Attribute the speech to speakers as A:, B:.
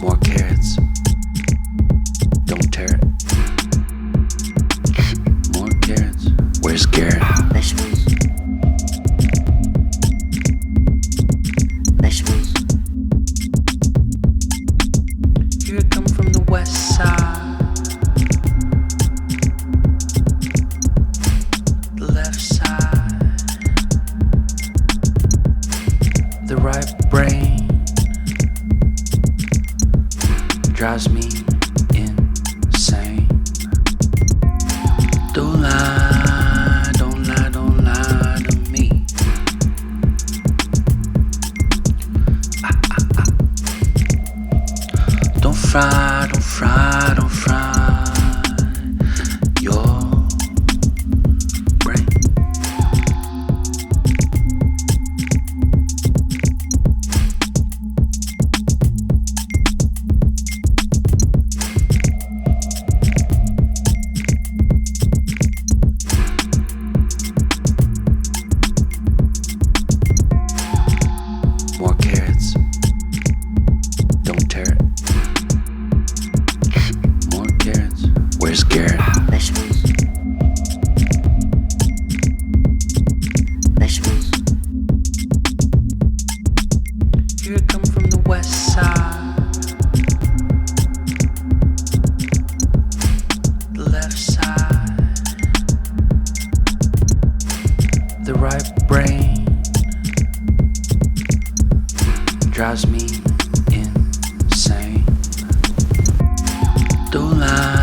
A: More carrots. Don't tear it. More carrots. Where's Garrett?
B: Vegetables. Vegetables.
A: Here I come from the west side. The left side. The right brain drives me insane. Don't lie, don't lie, don't lie to me. Don't fry, don't fry, don't fry your brain. More carrots. Don't tear it. More carrots. Where's Garrett?
B: Vegetables. Vegetables.
A: Here I come from the west side. The left side. The right brain drives me insane. Don't lie.